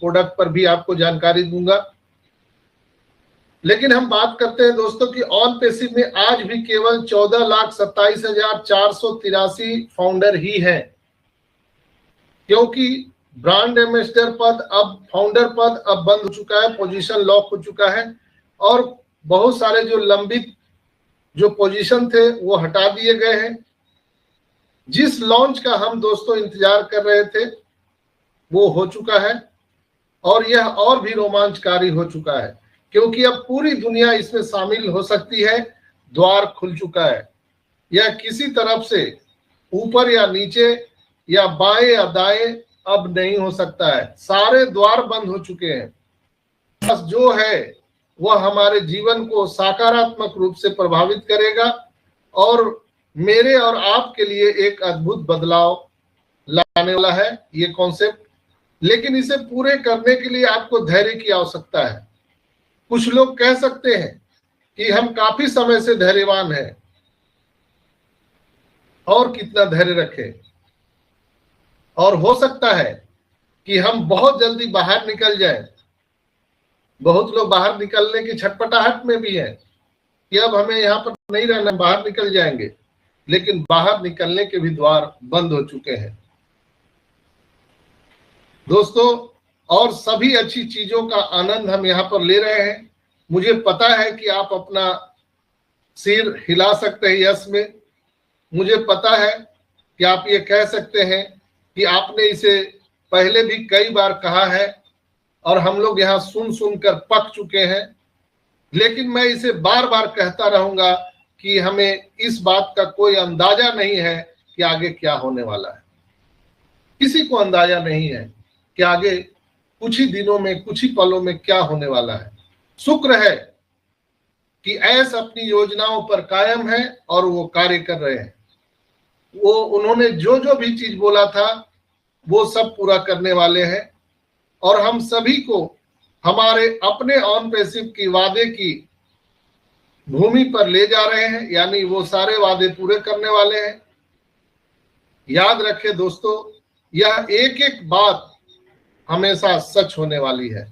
Product पर भी आपको जानकारी दूंगा। लेकिन हम बात करते हैं दोस्तों कि ऑन पैसिव में आज भी केवल 14,27,483 फाउंडर ही हैं, क्योंकि ब्रांड एम्बेसडर पद अब फाउंडर पद अब बंद हो चुका है, पोजीशन लॉक हो चुका है और बहुत सारे जो लंबित जो पोजीशन थे वो हटा दिए गए हैं। जिस लॉन्च का हम दोस्तों इंतजार कर रहे थे वो हो चुका है और यह और भी रोमांचकारी हो चुका है, क्योंकि अब पूरी दुनिया इसमें शामिल हो सकती है। द्वार खुल चुका है। यह किसी तरफ से ऊपर या नीचे या बाएं या दाएं अब नहीं हो सकता है। सारे द्वार बंद हो चुके हैं। बस जो है वह हमारे जीवन को सकारात्मक रूप से प्रभावित करेगा और मेरे और आपके लिए एक अद्भुत बदलाव लाने वाला है ये कॉन्सेप्ट। लेकिन इसे पूरे करने के लिए आपको धैर्य की आवश्यकता है। कुछ लोग कह सकते हैं कि हम काफी समय से धैर्यवान हैं, और कितना धैर्य रखें, और हो सकता है कि हम बहुत जल्दी बाहर निकल जाएं। बहुत लोग बाहर निकलने की छटपटाहट में भी हैं कि अब हमें यहाँ पर नहीं रहना, बाहर निकल जाएंगे, लेकिन बाहर निकलने के भी द्वार बंद हो चुके हैं दोस्तों। और सभी अच्छी चीजों का आनंद हम यहाँ पर ले रहे हैं। मुझे पता है कि आप अपना सिर हिला सकते हैं यस में। मुझे पता है कि आप ये कह सकते हैं कि आपने इसे पहले भी कई बार कहा है और हम लोग यहाँ सुन सुनकर पक चुके हैं। लेकिन मैं इसे बार बार कहता रहूंगा कि हमें इस बात का कोई अंदाजा नहीं है कि आगे क्या होने वाला है। किसी को अंदाजा नहीं है कि आगे कुछ ही दिनों में, कुछ ही पलों में क्या होने वाला है। शुक्र है कि ऐस अपनी योजनाओं पर कायम है और वो कार्य कर रहे हैं। वो उन्होंने जो जो भी चीज बोला था वो सब पूरा करने वाले हैं और हम सभी को हमारे अपने ऑन पैसिव की वादे की भूमि पर ले जा रहे हैं, यानी वो सारे वादे पूरे करने वाले हैं। याद रखें दोस्तों, यह एक एक बात हमेशा सच होने वाली है।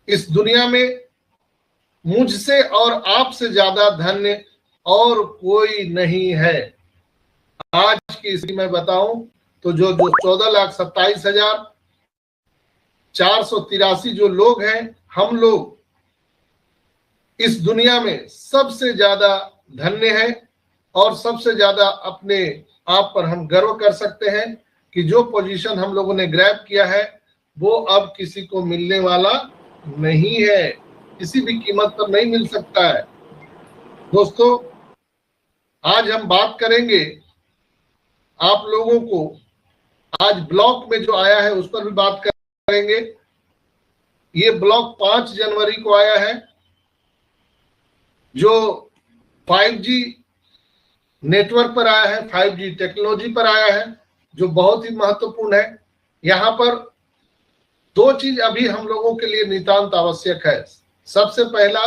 इस दुनिया में मुझसे और आपसे ज्यादा धन्य और कोई नहीं है। आज की स्थिति में बताऊं तो जो 14,27,483 जो लोग हैं, हम लोग इस दुनिया में सबसे ज्यादा धन्य हैं और सबसे ज्यादा अपने आप पर हम गर्व कर सकते हैं कि जो पोजीशन हम लोगों ने ग्रैब किया है वो अब किसी को मिलने वाला नहीं है, किसी भी कीमत पर नहीं मिल सकता है। दोस्तों, आज हम बात करेंगे आप लोगों को, आज ब्लॉक में जो आया है उस पर भी बात करेंगे। ये ब्लॉक 5 जनवरी को आया है, जो 5G नेटवर्क पर आया है, 5G टेक्नोलॉजी पर आया है, जो बहुत ही महत्वपूर्ण है। यहाँ पर दो चीज अभी हम लोगों के लिए नितांत आवश्यक है। सबसे पहला,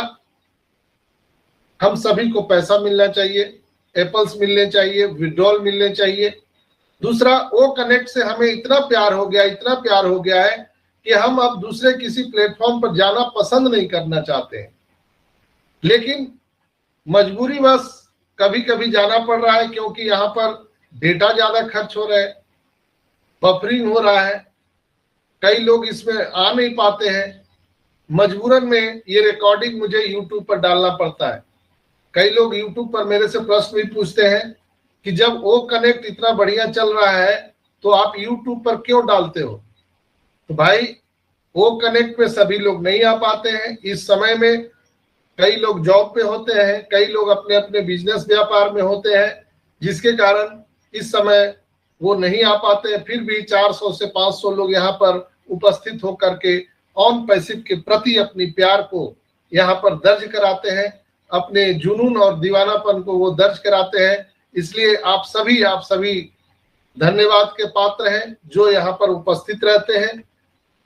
हम सभी को पैसा मिलना चाहिए, एप्पल्स मिलने चाहिए, विड्रॉल मिलने चाहिए। दूसरा, वो कनेक्ट से हमें इतना प्यार हो गया है कि हम अब दूसरे किसी प्लेटफॉर्म पर जाना पसंद नहीं करना चाहते हैं, लेकिन मजबूरी बस कभी कभी जाना पड़ रहा है, क्योंकि यहाँ पर डेटा ज्यादा खर्च हो रहा है, बफरिंग हो रहा है, कई लोग इसमें आ नहीं पाते हैं। मजबूरन में ये रिकॉर्डिंग मुझे यूट्यूब पर डालना पड़ता है। कई लोग यूट्यूब पर मेरे से प्रश्न भी पूछते हैं कि जब वो कनेक्ट इतना बढ़िया चल रहा है तो आप यूट्यूब पर क्यों डालते हो? तो भाई, वो कनेक्ट में सभी लोग नहीं आ पाते हैं। इस समय में कई लोग जॉब पे होते हैं, कई लोग अपने अपने बिजनेस व्यापार में होते हैं, जिसके कारण इस समय वो नहीं आ पाते हैं। फिर भी 400 से 500 लोग यहाँ पर उपस्थित होकर के ऑन पैसिव के प्रति अपनी प्यार को यहाँ पर दर्ज कराते हैं, अपने जुनून और दीवानापन को वो दर्ज कराते हैं। इसलिए आप सभी धन्यवाद के पात्र हैं, जो यहाँ पर उपस्थित रहते हैं,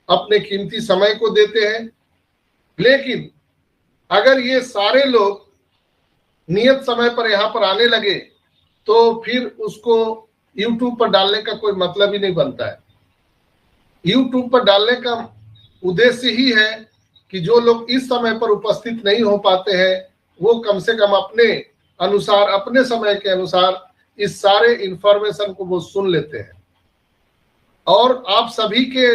अपने कीमती समय को देते हैं। लेकिन अगर ये सारे लोग नियत समय पर यहाँ पर आने लगे तो फिर उसको YouTube पर डालने का कोई मतलब ही नहीं बनता है। YouTube पर डालने का उद्देश्य ही है कि जो लोग इस समय पर उपस्थित नहीं हो पाते हैं वो कम से कम अपने अनुसार, अपने समय के अनुसार इस सारे इंफॉर्मेशन को वो सुन लेते हैं। और आप सभी के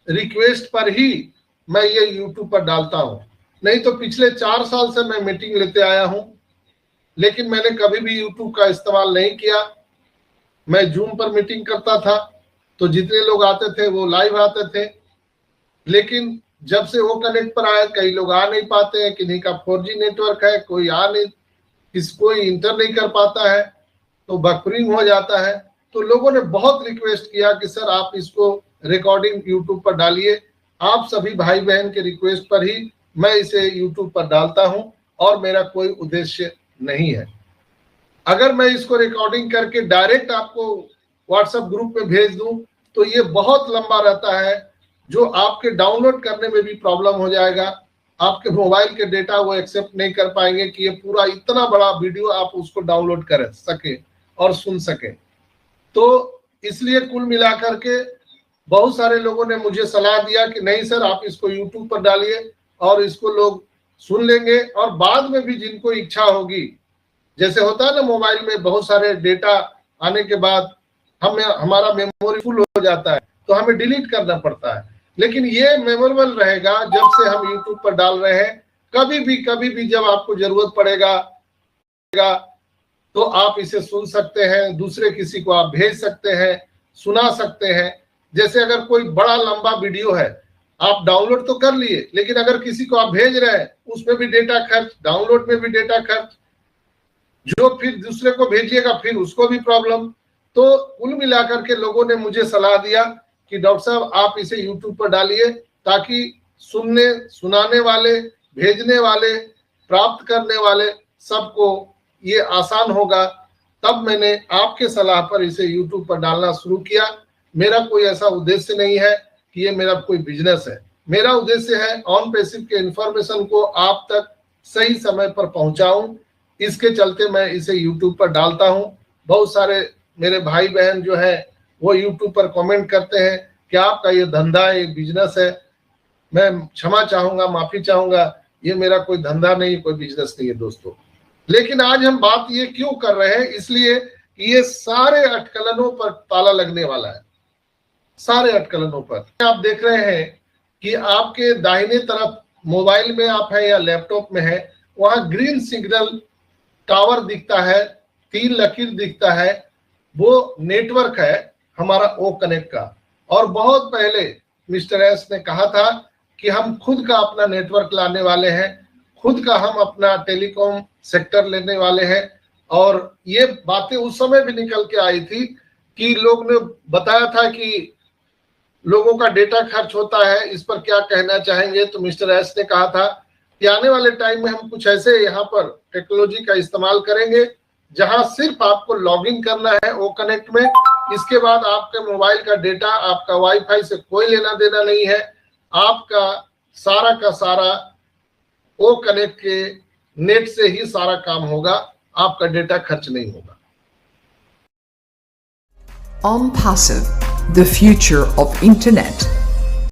रिक्वेस्ट पर ही मैं ये YouTube पर डालता हूं। नहीं तो पिछले 4 साल से मैं मीटिंग लेते आया हूं, लेकिन मैंने कभी भी YouTube का इस्तेमाल नहीं किया। मैं जूम पर मीटिंग करता था तो जितने लोग आते थे वो लाइव आते थे, लेकिन जब से वो कनेक्ट पर आया कई लोग आ नहीं पाते हैं, किन्हीं का 4G नेटवर्क है, कोई आ नहीं, कोई इंटर नहीं कर पाता है तो बफरिंग हो जाता है। तो लोगों ने बहुत रिक्वेस्ट किया कि सर आप इसको रिकॉर्डिंग YouTube पर डालिए। आप सभी भाई बहन के रिक्वेस्ट पर ही मैं इसे YouTube पर डालता हूं और मेरा कोई उद्देश्य नहीं है। अगर मैं इसको रिकॉर्डिंग करके डायरेक्ट आपको व्हाट्सएप ग्रुप में भेज दूं तो ये बहुत लंबा रहता है, जो आपके डाउनलोड करने में भी प्रॉब्लम हो जाएगा। आपके मोबाइल के डेटा वो एक्सेप्ट नहीं कर पाएंगे कि ये पूरा इतना बड़ा वीडियो आप उसको डाउनलोड कर सके और सुन सके। तो इसलिए कुल मिलाकर के बहुत सारे लोगों ने मुझे सलाह दिया कि नहीं सर आप इसको YouTube पर डालिए और इसको लोग सुन लेंगे, और बाद में भी जिनको इच्छा होगी, जैसे होता है ना मोबाइल में बहुत सारे डेटा आने के बाद हमारा मेमोरी फुल हो जाता है तो हमें डिलीट करना पड़ता है, लेकिन ये मेमोरेबल रहेगा जब से हम YouTube पर डाल रहे हैं। कभी भी जब आपको जरूरत पड़ेगा तो आप इसे सुन सकते हैं, दूसरे किसी को आप भेज सकते हैं, सुना सकते हैं। जैसे अगर कोई बड़ा लंबा वीडियो है आप डाउनलोड तो कर लिए, लेकिन अगर किसी को आप भेज रहे हैं उसमें भी डेटा खर्च, डाउनलोड में भी डेटा खर्च, जो फिर दूसरे को भेजिएगा फिर उसको भी प्रॉब्लम। तो कुल मिलाकर के लोगों ने मुझे सलाह दिया कि डॉक्टर साहब आप इसे YouTube पर डालिए ताकि सुनने सुनाने वाले, भेजने वाले, प्राप्त करने वाले सबको ये आसान होगा। तब मैंने आपके सलाह पर इसे YouTube पर डालना शुरू किया। मेरा कोई ऐसा उद्देश्य नहीं है कि ये मेरा कोई बिजनेस है। मेरा उद्देश्य है ऑन पैसिव के इंफॉर्मेशन को आप तक सही समय पर पहुंचाऊं। इसके चलते मैं इसे YouTube पर डालता हूं। बहुत सारे मेरे भाई बहन जो है वो YouTube पर कमेंट करते हैं कि आपका ये धंधा है, ये बिजनेस है। मैं क्षमा चाहूंगा, माफी चाहूंगा, ये मेरा कोई धंधा नहीं, कोई बिजनेस नहीं है दोस्तों। लेकिन आज हम बात ये क्यों कर रहे हैं, इसलिए कि ये सारे अटकलों पर ताला लगने वाला है, सारे अटकलों पर। आप देख रहे हैं कि आपके दाहिने तरफ मोबाइल में आप है या लैपटॉप में है, वहां ग्रीन सिग्नल टावर दिखता है, 3 लकीर दिखता है, वो नेटवर्क है हमारा ओ कनेक्ट का। और बहुत पहले मिस्टर एस ने कहा था कि हम खुद का अपना नेटवर्क लाने वाले हैं, खुद का हम अपना टेलीकॉम सेक्टर लेने वाले हैं। और ये बातें उस समय भी निकल के आई थी कि लोग ने बताया था कि लोगों का डेटा खर्च होता है, इस पर क्या कहना चाहेंगे। तो मिस्टर एस ने कहा था कि आने वाले टाइम में हम कुछ ऐसे यहाँ पर टेक्नोलॉजी का इस्तेमाल करेंगे जहां सिर्फ आपको लॉगिन करना है ओ कनेक्ट में। इसके बाद आपके मोबाइल का डेटा, आपका वाईफाई से कोई लेना देना नहीं है, आपका सारा का सारा ओ कनेक्ट के नेट से ही सारा काम होगा, आपका डेटा खर्च नहीं होगा। OnPassive, the future of internet.